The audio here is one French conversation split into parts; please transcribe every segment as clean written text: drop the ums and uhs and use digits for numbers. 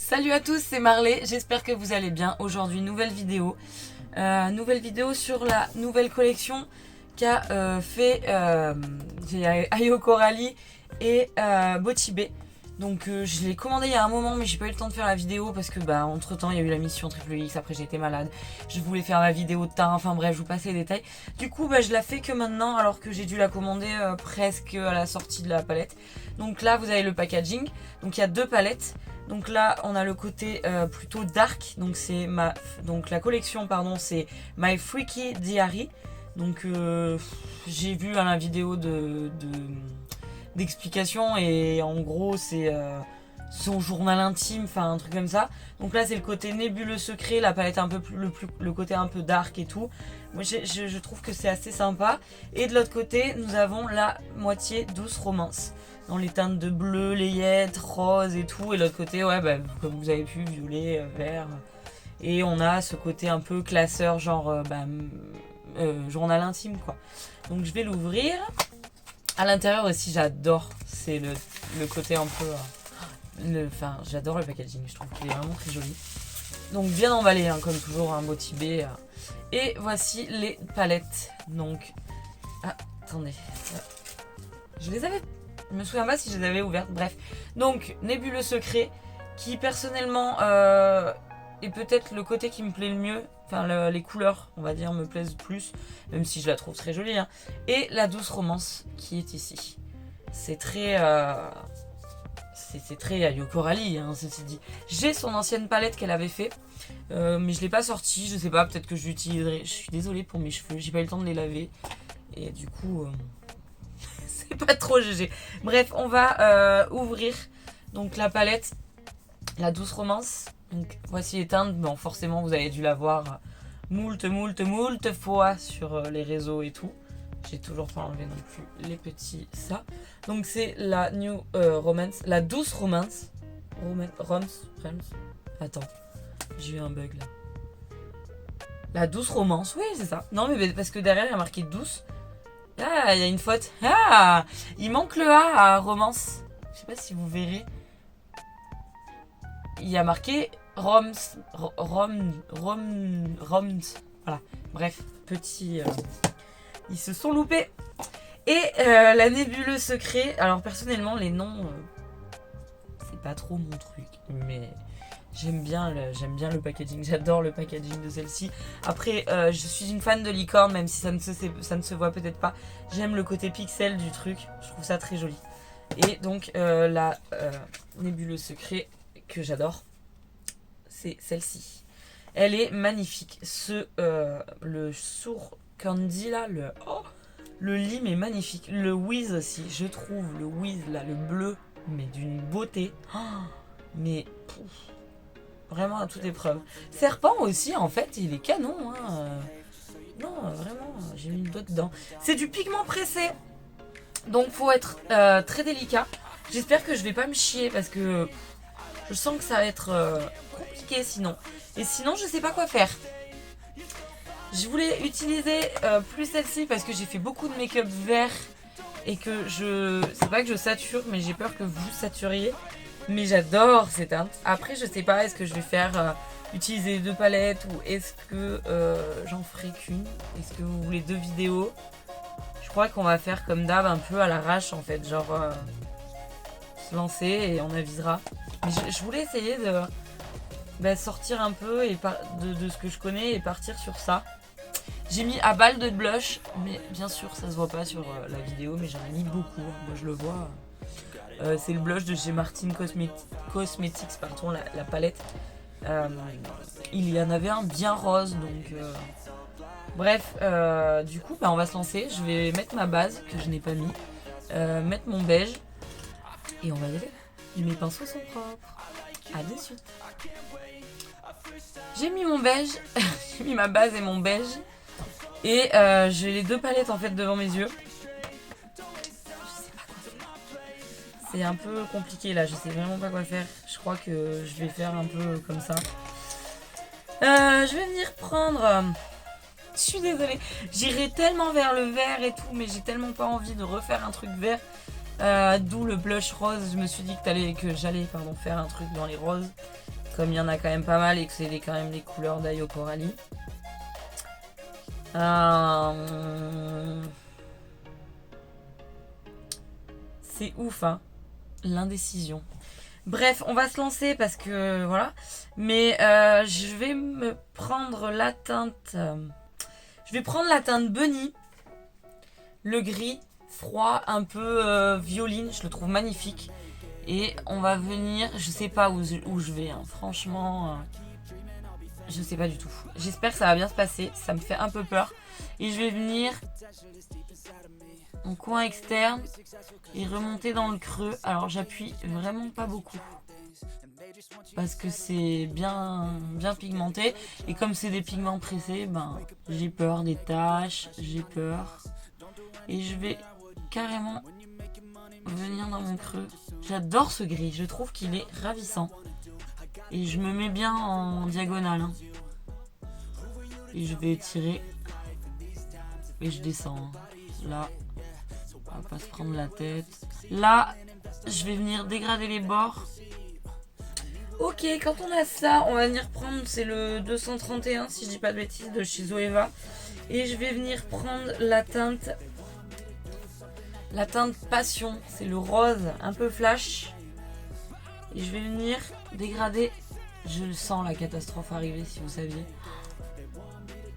Salut à tous, c'est Marley, j'espère que vous allez bien. Aujourd'hui, nouvelle vidéo sur la nouvelle collection qu'a fait Ayo Coralie et Botibé. Donc je l'ai commandé il y a un moment, mais j'ai pas eu le temps de faire la vidéo parce que entre temps il y a eu la mission Triple X, après j'ai été malade, je voulais faire ma vidéo de teint, enfin bref je vous passe les détails. Du coup je la fais que maintenant alors que j'ai dû la commander presque à la sortie de la palette. Donc là vous avez le packaging, donc il y a deux palettes. Donc là on a le côté plutôt dark, donc c'est la collection pardon, c'est My Freaky Diary. Donc j'ai vu la vidéo d'explication et en gros c'est son journal intime, enfin un truc comme ça. Donc là c'est le côté nébuleux secret, la palette un peu plus, le côté un peu dark et tout. Moi je trouve que c'est assez sympa. Et de l'autre côté nous avons la moitié douce romance, dans les teintes de bleu, layette, rose et tout. Et l'autre côté comme vous avez pu, violet, vert. Et on a ce côté un peu classeur, genre journal intime quoi. Donc je vais l'ouvrir. À l'intérieur aussi j'adore, c'est le côté un peu... j'adore le packaging, je trouve qu'il est vraiment très joli. Donc bien emballé hein, comme toujours, un Botibé. Et voici les palettes. Donc... Ah, attendez. Je les avais... Je me souviens pas si je les avais ouvertes, bref. Donc, Nébuleux Secret, qui personnellement est peut-être le côté qui me plaît le mieux. Enfin, les couleurs, on va dire, me plaisent plus, même si je la trouve très jolie. Hein. Et la douce romance qui est ici. C'est très... c'est très Ayo Coralie, hein, ceci dit. J'ai son ancienne palette qu'elle avait fait, mais je l'ai pas sortie, je sais pas, peut-être que je l'utiliserai. Je suis désolée pour mes cheveux, j'ai pas eu le temps de les laver. Et du coup... c'est pas trop GG. Bref, on va ouvrir donc la palette, la douce romance. Donc voici les teintes. Bon, forcément vous avez dû la voir moult fois sur les réseaux et tout. J'ai toujours pas enlevé non plus les petits ça. Donc c'est la New Romance, la douce romance. Romance. Attends, j'ai eu un bug là. La douce romance, oui c'est ça. Non mais parce que derrière il y a marqué douce. Ah, il y a une faute. Ah, il manque le A à romance. Je sais pas si vous verrez. Il y a marqué Roms. Voilà. Bref, petit. Ils se sont loupés. Et la Nébuleux Secret. Alors personnellement, les noms, c'est pas trop mon truc. Mais j'aime bien le packaging. J'adore le packaging de celle-ci. Après, je suis une fan de licorne, même si ça ne se voit peut-être pas. J'aime le côté pixel du truc. Je trouve ça très joli. Et donc, la Nébuleux Secret que j'adore, c'est celle-ci. Elle est magnifique. Le sourd candy là, le lime est magnifique. Le whiz aussi, je trouve le whiz là, le bleu, mais d'une beauté. Mais vraiment à toute épreuve. Serpent aussi, en fait, il est canon. Hein. Non, vraiment, j'ai mis le doigt dedans. C'est du pigment pressé. Donc, faut être très délicat. J'espère que je vais pas me chier parce que je sens que ça va être compliqué sinon. Et sinon, je sais pas quoi faire. Je voulais utiliser plus celle-ci parce que j'ai fait beaucoup de make-up vert et que c'est pas que je sature, mais j'ai peur que vous saturiez. Mais j'adore ces teintes. Après, je sais pas, est-ce que je vais faire utiliser deux palettes ou est-ce que j'en ferai qu'une? Est-ce que vous voulez deux vidéos? Je crois qu'on va faire comme d'hab, un peu à l'arrache en fait. Genre, se lancer et on avisera. Mais je voulais essayer de sortir un peu de ce que je connais et partir sur ça. J'ai mis à balle de blush, mais bien sûr, ça se voit pas sur la vidéo, mais j'en ai mis beaucoup. Moi, je le vois. C'est le blush de chez Martin Cosmetics, pardon, la palette. Il y en avait un bien rose, donc... Bref, du coup, on va se lancer. Je vais mettre ma base, que je n'ai pas mis. Mettre mon beige. Et on va y aller. Et mes pinceaux sont propres. À de suite. J'ai mis mon beige. J'ai mis ma base et mon beige. Et j'ai les deux palettes en fait devant mes yeux. C'est un peu compliqué là, je sais vraiment pas quoi faire. Je crois que je vais faire un peu comme ça. Je vais venir prendre... Je suis désolée. J'irai tellement vers le vert et tout, mais j'ai tellement pas envie de refaire un truc vert. D'où le blush rose. Je me suis dit que j'allais faire un truc dans les roses. Comme il y en a quand même pas mal et que c'est quand même des couleurs d'Ayo Coralie. C'est ouf, hein, l'indécision. Bref, on va se lancer parce que voilà. Mais je vais me prendre la teinte. Je vais prendre la teinte Bunny. Le gris, froid, un peu violine. Je le trouve magnifique. Et on va venir. Je sais pas où je vais, hein. Franchement. Je sais pas du tout. J'espère que ça va bien se passer. Ça me fait un peu peur. Et je vais venir en coin externe et remonter dans le creux. Alors j'appuie vraiment pas beaucoup parce que c'est bien pigmenté. Et comme c'est des pigments pressés, ben j'ai peur des taches, j'ai peur. Et je vais carrément venir dans mon creux. J'adore ce gris, je trouve qu'il est ravissant. Et je me mets bien en diagonale. Hein. Et je vais tirer. Et je descends. Hein. Là, on va pas se prendre la tête. Là, je vais venir dégrader les bords. Ok, quand on a ça, on va venir prendre, c'est le 231, si je dis pas de bêtises, de chez Zoeva. Et je vais venir prendre la teinte Passion. C'est le rose, un peu flash. Et je vais venir dégrader. Je sens la catastrophe arriver, si vous saviez.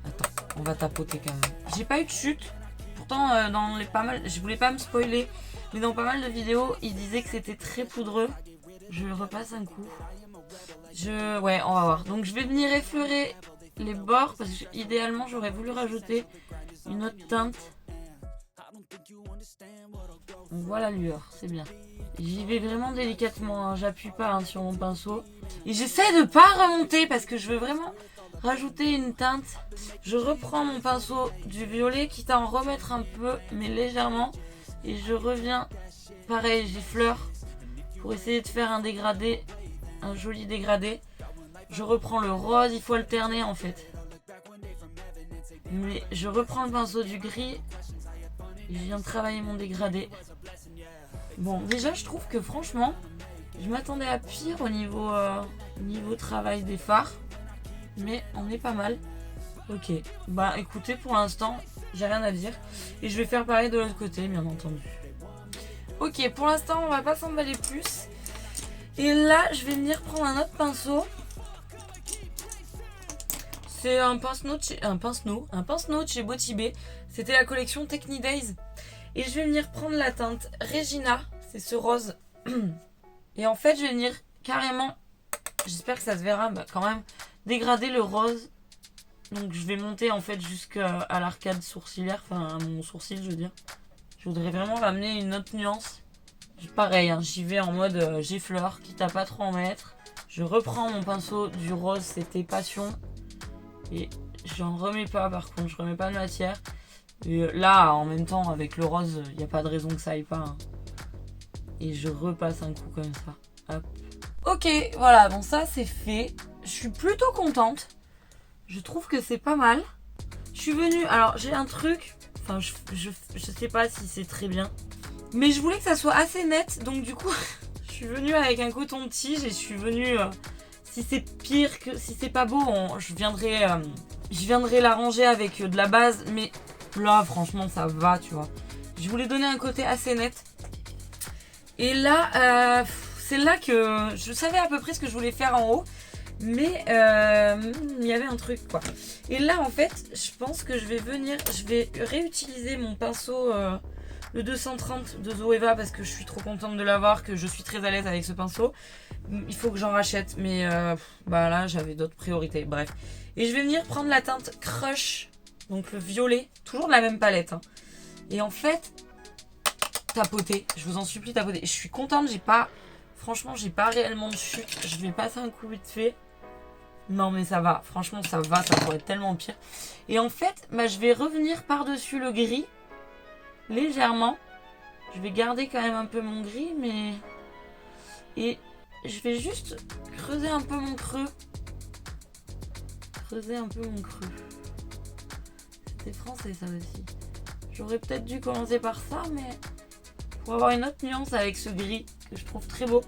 Attends, on va tapoter quand même. J'ai pas eu de chute. Pourtant, dans les pas mal, je voulais pas me spoiler, mais dans pas mal de vidéos, ils disaient que c'était très poudreux. Je repasse un coup. Ouais, on va voir. Donc je vais venir effleurer les bords parce que idéalement, j'aurais voulu rajouter une autre teinte. On voit la lueur, c'est bien. J'y vais vraiment délicatement, hein. J'appuie pas hein, sur mon pinceau. Et j'essaie de pas remonter parce que je veux vraiment rajouter une teinte. Je reprends mon pinceau du violet, quitte à en remettre un peu, mais légèrement. Et je reviens, pareil, j'effleure pour essayer de faire un dégradé, un joli dégradé. Je reprends le rose, il faut alterner en fait. Mais je reprends le pinceau du gris. Je viens de travailler mon dégradé. Bon, déjà, je trouve que franchement, je m'attendais à pire au niveau travail des fards. Mais on est pas mal. Ok. Bah écoutez, pour l'instant, j'ai rien à dire. Et je vais faire pareil de l'autre côté, bien entendu. Ok, pour l'instant, on va pas s'emballer plus. Et là, je vais venir prendre un autre pinceau. C'est un pince-note chez Botibé. C'était la collection Techni Days. Et je vais venir prendre la teinte Regina. C'est ce rose. Et en fait, je vais venir carrément, j'espère que ça se verra quand même, dégrader le rose. Donc je vais monter en fait jusqu'à l'arcade sourcilière. Enfin, à mon sourcil, je veux dire. Je voudrais vraiment ramener une autre nuance. Pareil, hein, j'y vais en mode j'effleure, quitte à pas trop en mettre. Je reprends mon pinceau du rose, c'était Passion. Et j'en remets pas par contre, je remets pas de matière. Et là, en même temps, avec le rose, il n'y a pas de raison que ça aille pas. Hein. Et je repasse un coup comme ça. Hop. Ok, voilà, bon ça c'est fait. Je suis plutôt contente. Je trouve que c'est pas mal. Je suis venue, alors j'ai un truc, enfin je sais pas si c'est très bien. Mais je voulais que ça soit assez net, donc du coup, je suis venue avec un coton de tige et je suis venue... si c'est pire que... Si c'est pas beau, je viendrai l'arranger avec de la base, mais là, franchement, ça va, tu vois. Je voulais donner un côté assez net. Et là, c'est là que je savais à peu près ce que je voulais faire en haut, mais il y avait un truc, quoi. Et là, en fait, je pense que je vais réutiliser mon pinceau... le 230 de Zoeva parce que je suis trop contente de l'avoir, que je suis très à l'aise avec ce pinceau. Il faut que j'en rachète, mais bah là j'avais d'autres priorités. Bref. Et je vais venir prendre la teinte Crush, donc le violet, toujours de la même palette. Hein. Et en fait, tapoter, je vous en supplie, tapoter. Je suis contente, franchement, j'ai pas réellement de chute. Je vais passer un coup vite fait. Non mais ça va, franchement ça va, ça pourrait être tellement pire. Et en fait, bah, je vais revenir par-dessus le gris. Légèrement, je vais garder quand même un peu mon gris, mais et je vais juste creuser un peu mon creux. C'était français ça aussi. J'aurais peut-être dû commencer par ça, mais pour avoir une autre nuance avec ce gris que je trouve très beau.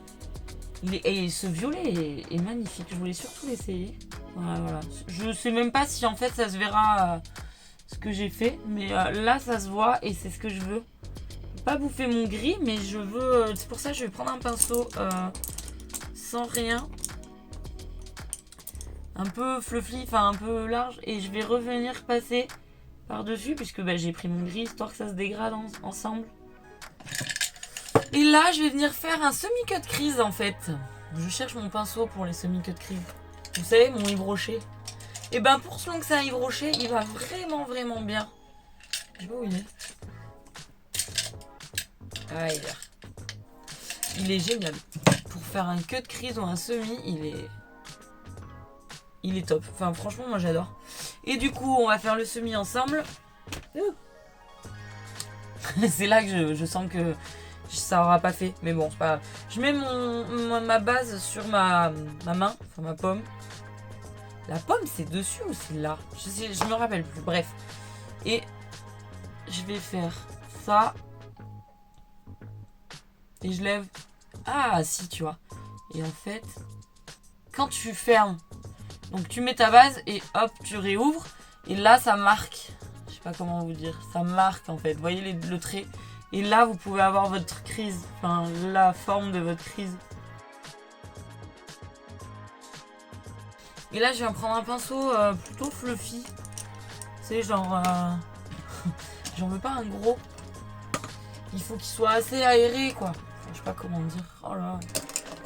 Et ce violet est magnifique. Je voulais surtout l'essayer. Voilà. Je sais même pas si en fait ça se verra ce que j'ai fait. Mais là, ça se voit et c'est ce que je veux. Pas bouffer mon gris, mais je veux... c'est pour ça que je vais prendre un pinceau sans rien. Un peu fluffy, enfin un peu large. Et je vais revenir passer par-dessus, puisque j'ai pris mon gris, histoire que ça se dégrade ensemble. Et là, je vais venir faire un semi-cut crease, en fait. Je cherche mon pinceau pour les semi-cut crease. Vous savez, mon Yves Rocher. Et ben, pour ce long que c'est un Yves Rocher, il va vraiment bien. Je sais pas où il est. Ah, il est là. Il est génial. Pour faire un cut crease ou un semi, il est top. Enfin, franchement, moi, j'adore. Et du coup, on va faire le semi ensemble. C'est là que je sens que ça aura pas fait. Mais bon, c'est pas grave. Je mets ma base sur ma main. Enfin, ma paume. La paume, c'est dessus ou c'est là? Je me rappelle plus. Bref. Et je vais faire ça. Et je lève. Ah, si, tu vois. Et en fait, quand tu fermes, donc tu mets ta base et hop, tu réouvres. Et là, ça marque. Je sais pas comment vous dire. Ça marque, en fait. Vous voyez le trait. Et là, vous pouvez avoir votre crise. Enfin, la forme de votre crise. Et là, je viens prendre un pinceau plutôt fluffy. C'est genre... j'en veux pas un gros. Il faut qu'il soit assez aéré, quoi. Je sais pas comment dire. Oh là,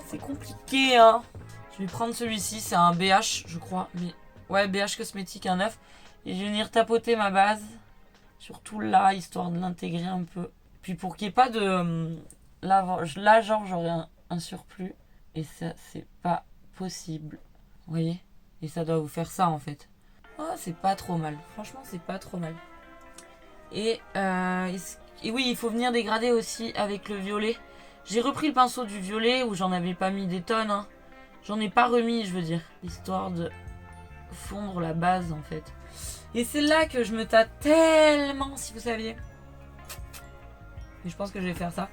c'est compliqué, hein. Je vais prendre celui-ci, c'est un BH, je crois. Mais ouais, BH cosmétique, un 9. Et je vais venir tapoter ma base. Surtout là, histoire de l'intégrer un peu. Puis pour qu'il n'y ait pas de... Là genre, j'aurai un surplus. Et ça, c'est pas possible. Vous voyez? Et ça doit vous faire ça, en fait. Oh, c'est pas trop mal. Franchement, c'est pas trop mal. Et oui, il faut venir dégrader aussi avec le violet. J'ai repris le pinceau du violet où j'en avais pas mis des tonnes. Hein. J'en ai pas remis, je veux dire. Histoire de fondre la base, en fait. Et c'est là que je me tâte tellement, si vous saviez. Mais je pense que je vais faire ça.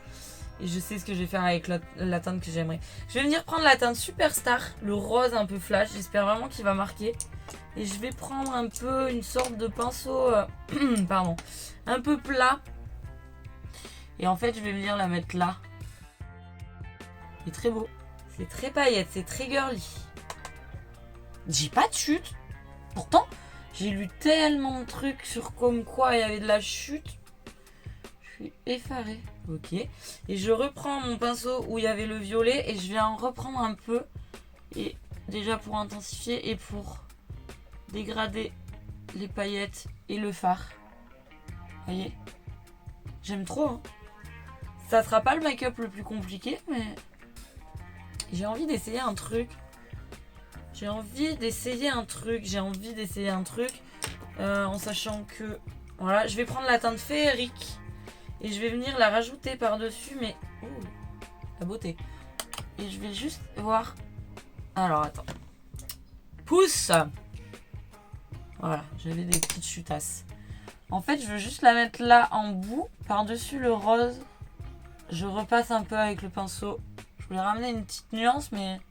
Et je sais ce que je vais faire avec la teinte que j'aimerais. Je vais venir prendre la teinte Superstar, le rose un peu flash. J'espère vraiment qu'il va marquer. Et je vais prendre un peu une sorte de pinceau, pardon, un peu plat. Et en fait, je vais venir la mettre là. C'est très beau. C'est très paillette, c'est très girly. J'ai pas de chute. Pourtant, j'ai lu tellement de trucs sur comme quoi il y avait de la chute. Je suis effarée. Ok. Et je reprends mon pinceau où il y avait le violet et je viens en reprendre un peu. Et déjà pour intensifier et pour dégrader les paillettes et le fard. Vous voyez? J'aime trop. Hein. Ça sera pas le make-up le plus compliqué, mais j'ai envie d'essayer un truc. En sachant que... Voilà, je vais prendre la teinte féerique. Et je vais venir la rajouter par-dessus, mais... Oh, la beauté. Et je vais juste voir... Alors, attends. Pousse! Voilà, j'avais des petites chutasses. En fait, je veux juste la mettre là en bout, par-dessus le rose. Je repasse un peu avec le pinceau. Je voulais ramener une petite nuance, mais...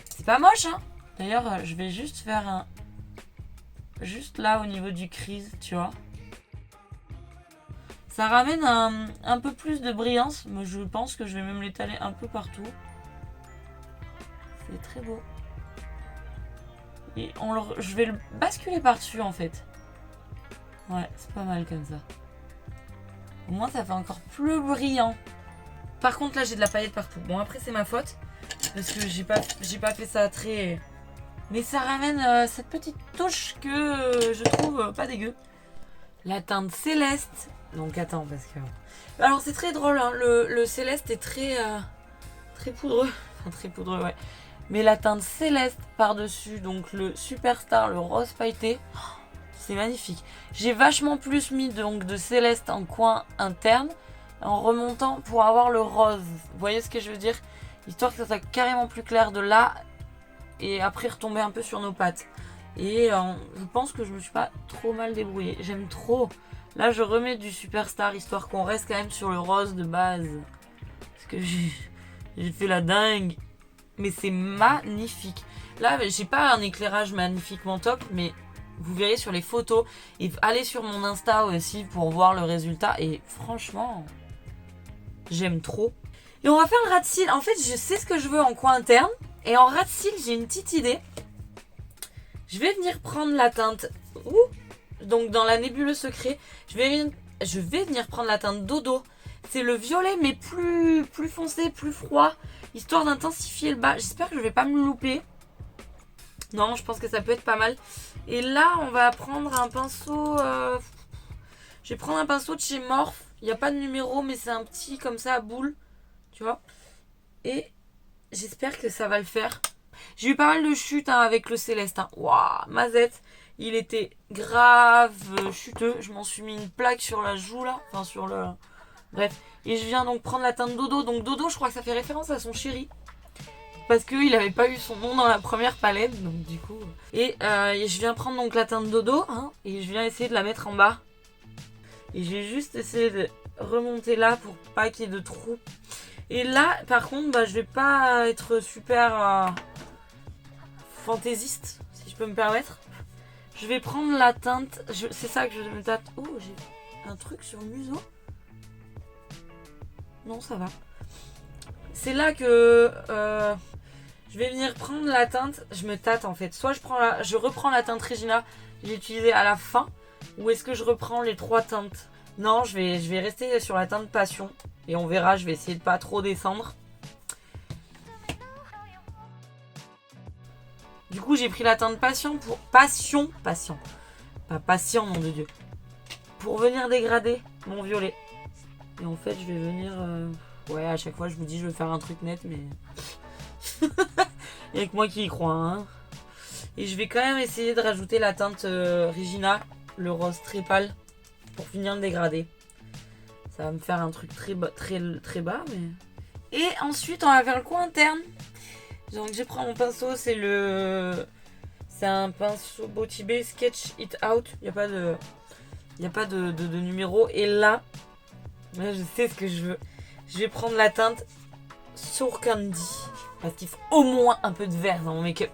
C'est pas moche, hein. D'ailleurs, je vais juste faire un... Juste là, au niveau du crease, tu vois. Ça ramène un peu plus de brillance. Moi, je pense que je vais même l'étaler un peu partout. C'est très beau. Et je vais le basculer par-dessus, en fait. Ouais, c'est pas mal comme ça. Au moins, ça fait encore plus brillant. Par contre, là, j'ai de la paillette partout. Bon, après, c'est ma faute. Parce que j'ai pas fait ça très... Mais ça ramène cette petite touche que je trouve pas dégueu. La teinte céleste. Donc, attends, parce que... Alors, c'est très drôle, hein. Le céleste est très poudreux. Enfin, très poudreux, ouais. Mais la teinte céleste par-dessus, donc le Superstar, le rose pailleté, c'est magnifique. J'ai vachement plus mis donc de céleste en coin interne, en remontant pour avoir le rose. Vous voyez ce que je veux dire? Histoire que ça soit carrément plus clair de là, et après retomber un peu sur nos pattes. Et je pense que je me suis pas trop mal débrouillée. J'aime trop. Là, je remets du Superstar, histoire qu'on reste quand même sur le rose de base. Parce que J'ai fait la dingue. Mais c'est magnifique. Là, j'ai pas un éclairage magnifiquement top, mais vous verrez sur les photos. Et allez sur mon Insta aussi pour voir le résultat. Et franchement, j'aime trop. Et on va faire le ras de cils. En fait, je sais ce que je veux en coin interne. Et en ras de cils, j'ai une petite idée. Je vais venir prendre la teinte. Donc dans la nébuleuse secret, je vais venir prendre la teinte Dodo. C'est le violet mais plus foncé, plus froid. Histoire d'intensifier le bas. J'espère que je vais pas me louper. Non, je pense que ça peut être pas mal. Et là, on va prendre un pinceau. Je vais prendre un pinceau de chez Morphe. Il n'y a pas de numéro, mais c'est un petit comme ça à boule. Tu vois. Et j'espère que ça va le faire. J'ai eu pas mal de chutes avec le céleste. Waouh, Mazette. Il était grave chuteux. Je m'en suis mis une plaque sur la joue là. Enfin, sur le. Bref. Et je viens donc prendre la teinte Dodo. Donc Dodo, je crois que ça fait référence à son chéri. Parce qu'il n'avait pas eu son nom dans la première palette. Donc du coup. Et je viens prendre donc la teinte Dodo. Et je viens essayer de la mettre en bas. Et j'ai juste essayé de remonter là pour pas qu'il y ait de trous. Et là, par contre, je vais pas être super fantaisiste, si je peux me permettre. Je vais prendre la teinte. C'est ça que je me tâte. Oh, j'ai un truc sur le museau. Non, ça va. C'est là que je vais venir prendre la teinte. Je me tâte en fait. Soit je reprends la teinte Regina que j'ai utilisée à la fin. Ou est-ce que je reprends les 3 teintes? Non, je vais rester sur la teinte Passion. Et on verra, je vais essayer de pas trop descendre. Du coup, j'ai pris la teinte Passion pour... Passion. Pas patient, nom de Dieu. Pour venir dégrader mon violet. Et en fait, je vais venir... Ouais, à chaque fois, je vous dis, je vais faire un truc net, mais... Il n'y a que moi qui y crois, Et je vais quand même essayer de rajouter la teinte Regina, le rose très pâle, pour finir le dégradé. Ça va me faire un truc très très bas, mais... Et ensuite, on va faire le coin interne. Donc, je prends mon pinceau, c'est un pinceau Botibé Sketch It Out. Il n'y a pas de numéro. Et là, je sais ce que je veux. Je vais prendre la teinte Sour Candy. Parce qu'il faut au moins un peu de vert dans mon make-up.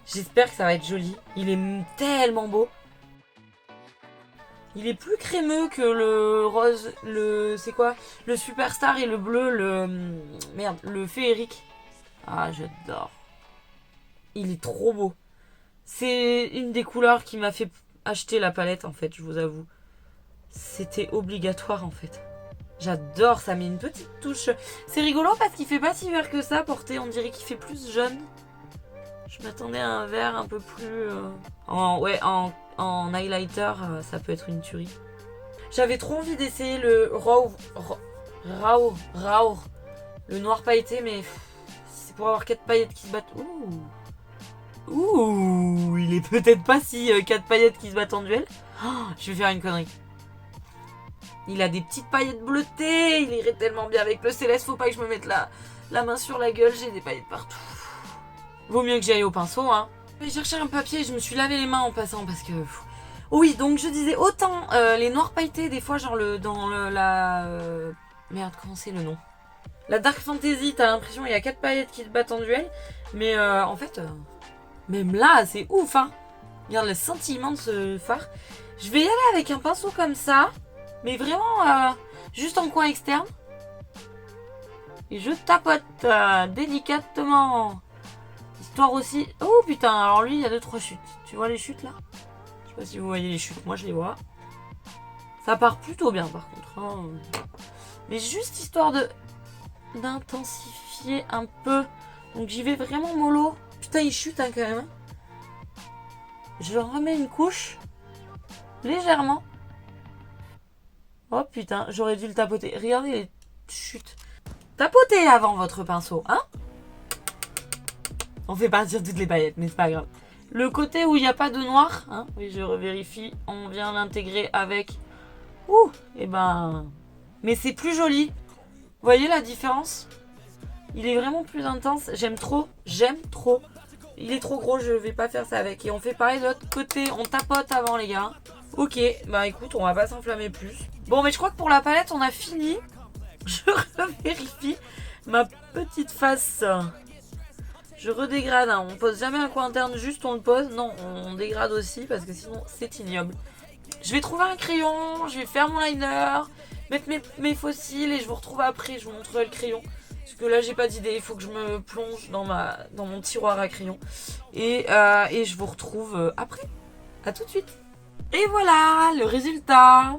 J'espère que ça va être joli. Il est tellement beau. Il est plus crémeux que le rose, c'est quoi? Le Superstar et le bleu, le féerique. Ah, j'adore. Il est trop beau. C'est une des couleurs qui m'a fait acheter la palette, en fait, je vous avoue. C'était obligatoire, en fait. J'adore, ça met une petite touche. C'est rigolo parce qu'il fait pas si vert que ça, porté. On dirait qu'il fait plus jaune. Je m'attendais à un vert un peu plus... En highlighter, ça peut être une tuerie. J'avais trop envie d'essayer le Rao, le noir pailleté, mais c'est pour avoir 4 paillettes qui se battent. Ouh, il est peut-être pas si 4 paillettes qui se battent en duel. Oh, je vais faire une connerie. Il a des petites paillettes bleutées, il irait tellement bien avec le céleste. Faut pas que je me mette la main sur la gueule, j'ai des paillettes partout. Vaut mieux que j'aille au pinceau, J'ai cherché un papier et je me suis lavé les mains en passant parce que... Oui, donc je disais autant les noirs pailletés, des fois, genre Merde, comment c'est le nom? La Dark Fantasy, t'as l'impression qu'il y a 4 paillettes qui se battent en duel. Mais en fait, même là, c'est ouf, Regarde le scintillement de ce fard. Je vais y aller avec un pinceau comme ça. Mais vraiment, juste en coin externe. Et je tapote délicatement. Histoire aussi... Oh putain, alors lui, il y a 2-3 chutes. Tu vois les chutes là? Je sais pas si vous voyez les chutes, moi je les vois. Ça part plutôt bien par contre. Mais juste histoire d'intensifier un peu. Donc j'y vais vraiment mollo. Putain, il chute quand même. Je remets une couche. Légèrement. Oh putain, j'aurais dû le tapoter. Regardez les chutes. Tapotez avant votre pinceau, On fait partir toutes les paillettes, mais c'est pas grave. Le côté où il n'y a pas de noir, oui, je revérifie. On vient l'intégrer avec... Mais c'est plus joli. Vous voyez la différence? Il est vraiment plus intense. J'aime trop. Il est trop gros, je vais pas faire ça avec. Et on fait pareil de l'autre côté. On tapote avant, les gars. Ok, écoute, on va pas s'enflammer plus. Bon, mais je crois que pour la palette, on a fini. Je revérifie. Ma petite face. Je redégrade, hein. On pose jamais un coin interne, juste on le pose. Non, on dégrade aussi parce que sinon c'est ignoble. Je vais trouver un crayon, je vais faire mon liner, mettre mes fossiles et je vous retrouve après, je vous montrerai le crayon. Parce que là j'ai pas d'idée, il faut que je me plonge dans mon tiroir à crayon. Et je vous retrouve après. A tout de suite. Et voilà le résultat.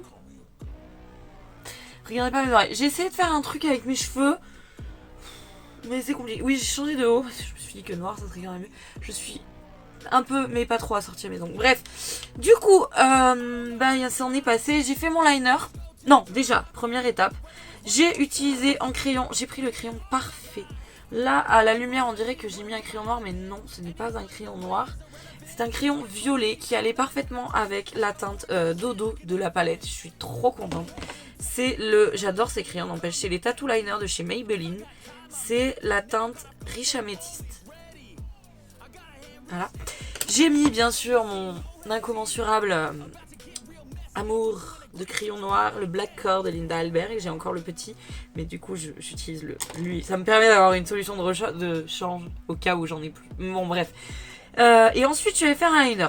Regardez pas mes oreilles. J'ai essayé de faire un truc avec mes cheveux. Mais c'est compliqué. Oui, j'ai changé de haut. Parce que je me suis dit que noir, ça serait quand même mieux. Je suis un peu, mais pas trop assortie à mes ongles. Bref. Du coup, ça en est passé. J'ai fait mon liner. Non, déjà, première étape. J'ai utilisé en crayon. J'ai pris le crayon parfait. Là, à la lumière, on dirait que j'ai mis un crayon noir. Mais non, ce n'est pas un crayon noir. C'est un crayon violet qui allait parfaitement avec la teinte dodo de la palette. Je suis trop contente. J'adore ces crayons, n'empêche. C'est les Tattoo Liners de chez Maybelline. C'est la teinte riche améthyste. Voilà. J'ai mis bien sûr mon incommensurable amour de crayon noir, le Black Core de Linda Albert. Et j'ai encore le petit, mais du coup j'utilise lui. Ça me permet d'avoir une solution de change au cas où j'en ai plus. Bon bref. Et ensuite je vais faire un liner.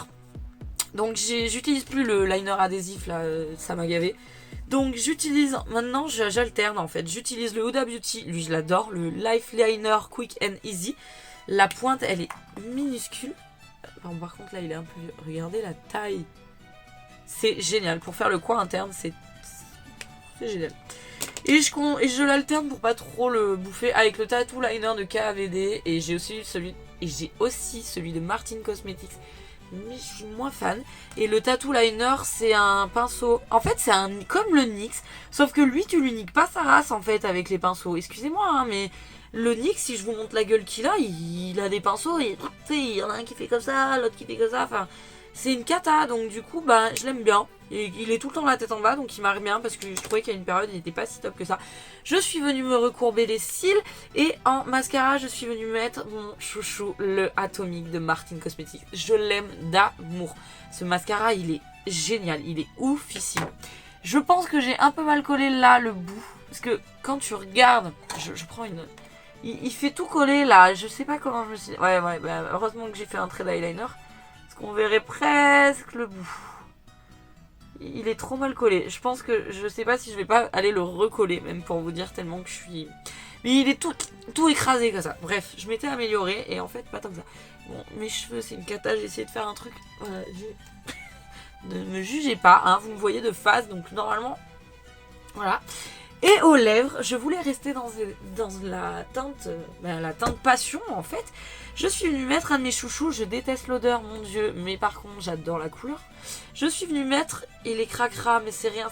Donc j'utilise plus le liner adhésif là, ça m'a gavé. Donc j'utilise, maintenant j'alterne en fait. J'utilise le Huda Beauty, lui je l'adore, le Life Liner Quick and Easy. La pointe elle est minuscule. Enfin, par contre là il est un peu vieux. Regardez la taille. C'est génial. Pour faire le coin interne, c'est génial. Et je l'alterne pour pas trop le bouffer avec le Tattoo Liner de KVD. Et j'ai aussi celui de Martin Cosmetics. Mais je suis moins fan. Et le Tattoo Liner, c'est un pinceau. En fait, c'est comme le NYX. Sauf que lui, tu lui niques pas sa race en fait avec les pinceaux. Excusez-moi, hein, mais le NYX, si je vous montre la gueule qu'il a, il a des pinceaux. Il y en a un qui fait comme ça, l'autre qui fait comme ça. Enfin, c'est une cata. Donc, du coup, je l'aime bien. Et il est tout le temps la tête en bas. Donc, il marche bien parce que je trouvais qu'à une période, il n'était pas si top que ça. Je suis venue me recourber les cils. Et en mascara, je suis venue mettre mon chouchou, le Atomic de Martin Cosmetics. Je l'aime d'amour. Ce mascara, il est génial. Il est oufissime. Je pense que j'ai un peu mal collé là, le bout. Parce que quand tu regardes, je prends une... Il fait tout coller là. Je sais pas comment je me suis... Ouais, heureusement que j'ai fait un trait d'eyeliner. Parce qu'on verrait presque le bout. Il est trop mal collé. Je pense que je sais pas si je vais pas aller le recoller, même pour vous dire tellement que je suis... Mais il est tout écrasé comme ça. Bref, je m'étais améliorée et en fait pas tant que ça. Bon, mes cheveux c'est une cata, j'ai essayé de faire un truc. Voilà, ne me jugez pas, hein, vous me voyez de face, donc normalement... Voilà. Et aux lèvres, je voulais rester dans la teinte passion en fait. Je suis venue mettre un de mes chouchous, je déteste l'odeur, mon dieu, mais par contre j'adore la couleur. Je suis venue mettre, il est cracra, mais c'est rien,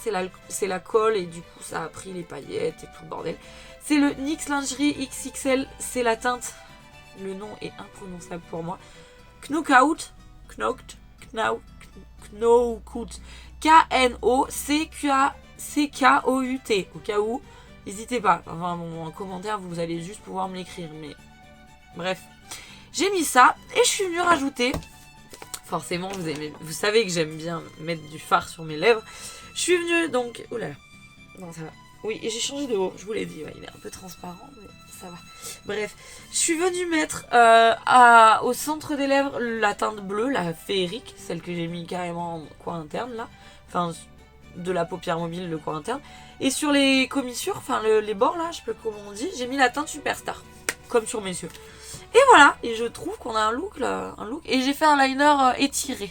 c'est la colle et du coup ça a pris les paillettes et tout le bordel. C'est le NYX Lingerie XXL, c'est la teinte, le nom est imprononçable pour moi. Knockout, K-N-O-C-K-O-U-T, au cas où, n'hésitez pas, enfin en commentaire vous allez juste pouvoir me l'écrire, mais bref. J'ai mis ça et je suis venue rajouter, forcément vous savez que j'aime bien mettre du fard sur mes lèvres. Je suis venue donc, oulala, non ça va. Oui, et j'ai changé de haut, je vous l'ai dit, ouais, il est un peu transparent, mais ça va. Bref, je suis venue mettre au centre des lèvres la teinte bleue, la féerique, celle que j'ai mis carrément en coin interne là. Enfin, de la paupière mobile, le coin interne. Et sur les commissures, enfin les bords là, je sais pas comment on dit, j'ai mis la teinte Superstar, comme sur mes yeux. Et voilà, et je trouve qu'on a un look là, et j'ai fait un liner étiré.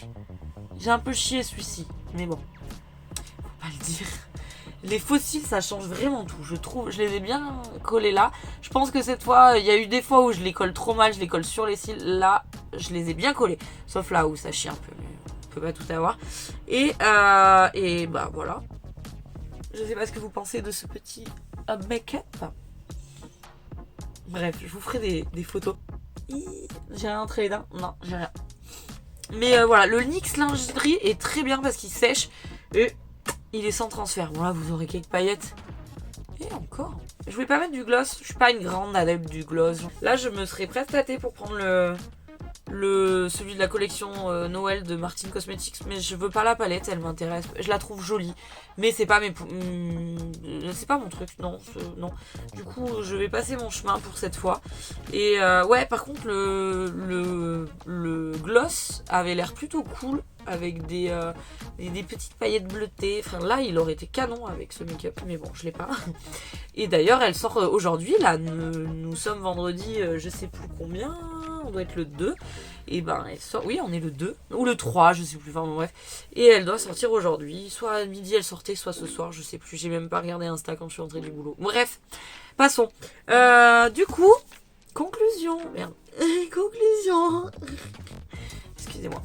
J'ai un peu chié celui-ci, mais bon, faut pas le dire. Les fossiles, ça change vraiment tout, je trouve. Je les ai bien collés là. Je pense que cette fois, il y a eu des fois où je les colle trop mal, je les colle sur les cils. Là, je les ai bien collés. Sauf là où ça chie un peu, mais on peut pas tout avoir. Et bah voilà. Je sais pas ce que vous pensez de ce petit make-up. Bref, je vous ferai des photos. J'ai rien entré là. Non, j'ai rien. Mais voilà, le NYX Lingerie est très bien parce qu'il sèche. Et il est sans transfert. Bon là, vous aurez quelques paillettes. Et encore. Je voulais pas mettre du gloss. Je suis pas une grande adepte du gloss. Là, je me serais presque tâtée pour prendre celui de la collection Noël de Martin Cosmetics, mais je veux pas la palette, elle m'intéresse, je la trouve jolie, mais c'est pas c'est pas mon truc, non, non. Du coup, je vais passer mon chemin pour cette fois. Et ouais, par contre, le gloss avait l'air plutôt cool, avec des petites paillettes bleutées. Enfin, là, il aurait été canon avec ce make-up, mais bon, je l'ai pas. Et d'ailleurs, elle sort aujourd'hui, là, nous sommes vendredi, je sais plus combien, on doit être le 2. Et ben, elle sort, oui, on est le 2, ou le 3, je sais plus, enfin bon, bref. Et elle doit sortir aujourd'hui, soit à midi elle sortait, soit ce soir, je sais plus, j'ai même pas regardé Insta quand je suis rentrée du boulot. Bref, passons. Du coup, conclusion, merde, conclusion. Excusez-moi,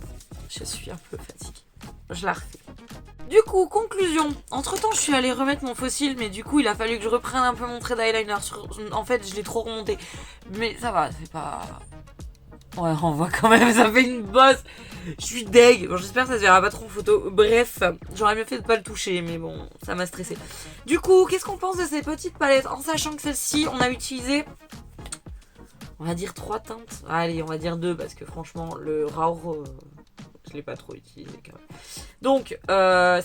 je suis un peu fatiguée, je la refais. Du coup, conclusion. Entre temps, je suis allée remettre mon fossile, mais du coup, il a fallu que je reprenne un peu mon trait d'eyeliner. En fait, je l'ai trop remonté. Mais ça va, c'est pas... Ouais, on voit quand même, ça fait une bosse. Je suis deg. Bon, j'espère que ça se verra pas trop en photo. Bref, j'aurais mieux fait de pas le toucher, mais bon, ça m'a stressé. Du coup, qu'est-ce qu'on pense de ces petites palettes? En sachant que celle-ci, on a utilisé... On va dire 3 teintes. Allez, on va dire 2, parce que franchement, le Raour... je l'ai pas trop utilisé quand même. Donc,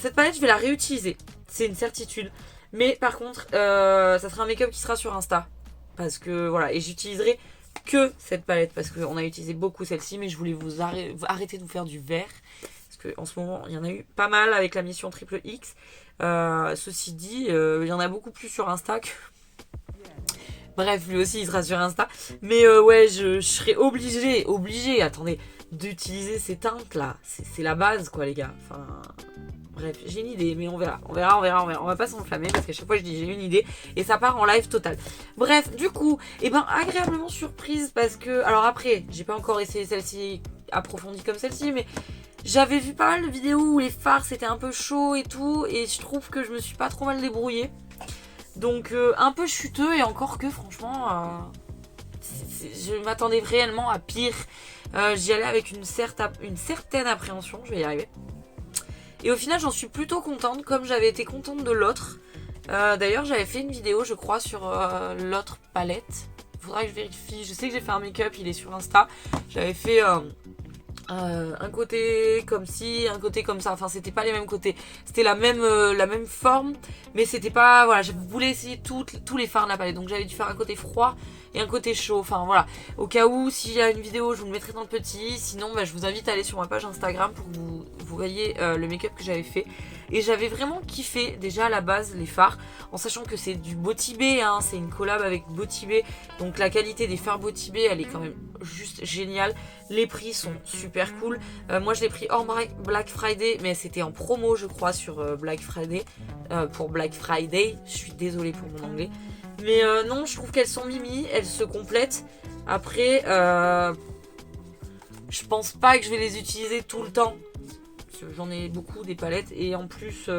cette palette, je vais la réutiliser. C'est une certitude. Mais par contre, ça sera un make-up qui sera sur Insta. Parce que, voilà, et j'utiliserai que cette palette. Parce qu'on a utilisé beaucoup celle-ci, mais je voulais vous arrêter de vous faire du vert. Parce qu'en ce moment, il y en a eu pas mal avec la mission Triple X. Ceci dit, il y en a beaucoup plus sur Insta que... Bref, lui aussi, il sera sur Insta. Mais ouais, je serai obligée, attendez, d'utiliser ces teintes là. C'est la base quoi les gars. Enfin, bref, j'ai une idée, mais on verra. On va pas s'enflammer parce qu'à chaque fois je dis j'ai une idée et ça part en live total. Bref, du coup, et ben agréablement surprise parce que, alors après, j'ai pas encore essayé celle-ci approfondie comme celle-ci, mais j'avais vu pas mal de vidéos où les fards c'était un peu chaud et tout, et je trouve que je me suis pas trop mal débrouillée. Donc un peu chuteux, et encore que franchement, je m'attendais réellement à pire. J'y allais avec une certaine appréhension, je vais y arriver. Et au final, j'en suis plutôt contente, comme j'avais été contente de l'autre. D'ailleurs, j'avais fait une vidéo, je crois, sur l'autre palette. Faudra que je vérifie. Je sais que j'ai fait un make-up, il est sur Insta. J'avais fait un côté comme ci, un côté comme ça. Enfin, c'était pas les mêmes côtés. C'était la même forme, mais c'était pas... Voilà, je voulais essayer tous les fards de la palette. Donc j'avais dû faire un côté froid et un côté chaud. Enfin voilà, au cas où, s'il y a une vidéo, je vous le mettrai dans le petit. Sinon, bah, je vous invite à aller sur ma page Instagram pour que vous voyez le make-up que j'avais fait. Et j'avais vraiment kiffé déjà à la base les fards, en sachant que c'est du Botibé, hein, c'est une collab avec Botibé. Donc la qualité des fards Botibé, elle est quand même juste géniale. Les prix sont super cool. Moi je l'ai pris hors Black Friday, mais c'était en promo je crois sur Black Friday. Pour Black Friday, je suis désolée pour mon anglais. Mais non, je trouve qu'elles sont mimi, elles se complètent. Après, je pense pas que je vais les utiliser tout le temps. J'en ai beaucoup des palettes, et en plus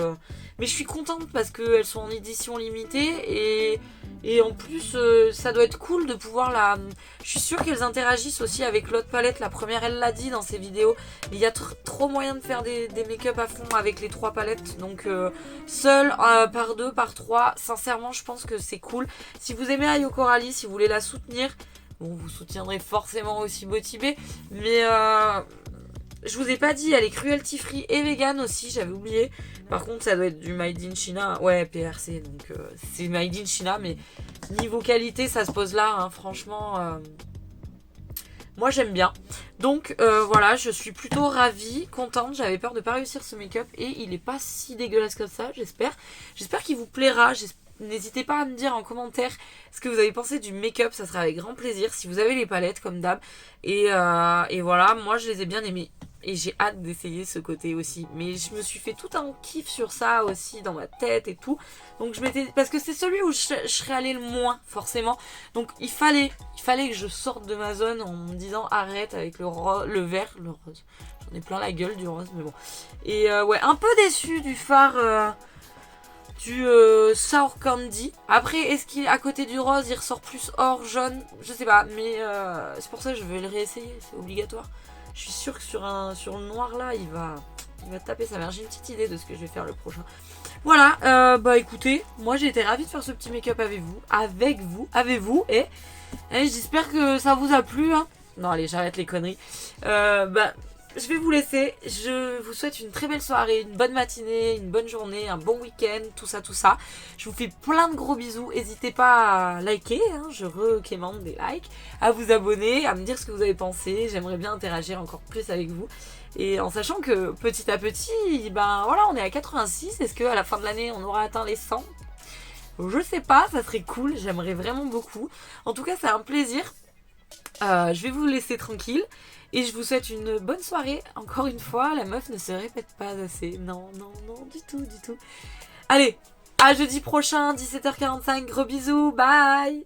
mais je suis contente parce qu'elles sont en édition limitée, et en plus ça doit être cool de pouvoir la... Je suis sûre qu'elles interagissent aussi avec l'autre palette. La première, elle l'a dit dans ses vidéos, il y a trop moyen de faire des make-up à fond avec les 3 palettes. Donc seule, par 2, par 3, sincèrement je pense que c'est cool. Si vous aimez Ayo Coralie, si vous voulez la soutenir, bon, vous soutiendrez forcément aussi Botibé, mais je vous ai pas dit, elle est cruelty free et vegan aussi, j'avais oublié. Par contre, ça doit être du Made in China. Ouais, PRC, donc c'est Made in China, mais niveau qualité, ça se pose là, hein, franchement. Moi, j'aime bien. Donc, voilà, je suis plutôt ravie, contente. J'avais peur de pas réussir ce make-up, et il est pas si dégueulasse que ça, j'espère. J'espère qu'il vous plaira. N'hésitez pas à me dire en commentaire ce que vous avez pensé du make-up, ça sera avec grand plaisir. Si vous avez les palettes, comme d'hab. Et voilà, moi, je les ai bien aimées. Et j'ai hâte d'essayer ce côté aussi. Mais je me suis fait tout un kiff sur ça aussi dans ma tête et tout. Donc je m'étais... Parce que c'est celui où je serais allée le moins, forcément. Donc il fallait que je sorte de ma zone en me disant arrête avec le vert, le rose. J'en ai plein la gueule du rose, mais bon. Et ouais, un peu déçue du fard... du Sour Candy. Après, est-ce qu'à côté du rose, il ressort plus or, jaune? Je sais pas, mais c'est pour ça que je vais le réessayer, c'est obligatoire. Je suis sûre que sur le noir là, il va taper sa mère. J'ai une petite idée de ce que je vais faire le prochain. Voilà, bah écoutez, moi j'ai été ravie de faire ce petit make-up avec vous, et j'espère que ça vous a plu, hein. Non, allez, j'arrête les conneries. Je vais vous laisser. Je vous souhaite une très belle soirée, une bonne matinée, une bonne journée, un bon week-end, tout ça, tout ça. Je vous fais plein de gros bisous. N'hésitez pas à liker, hein, je recommande des likes, à vous abonner, à me dire ce que vous avez pensé. J'aimerais bien interagir encore plus avec vous. Et en sachant que petit à petit, ben voilà, on est à 86. Est-ce qu'à la fin de l'année, on aura atteint les 100 ? Je sais pas, ça serait cool. J'aimerais vraiment beaucoup. En tout cas, c'est un plaisir. Je vais vous laisser tranquille. Et je vous souhaite une bonne soirée. Encore une fois, la meuf ne se répète pas assez. Non, non, non, du tout, du tout. Allez, à jeudi prochain, 17h45. Gros bisous, bye.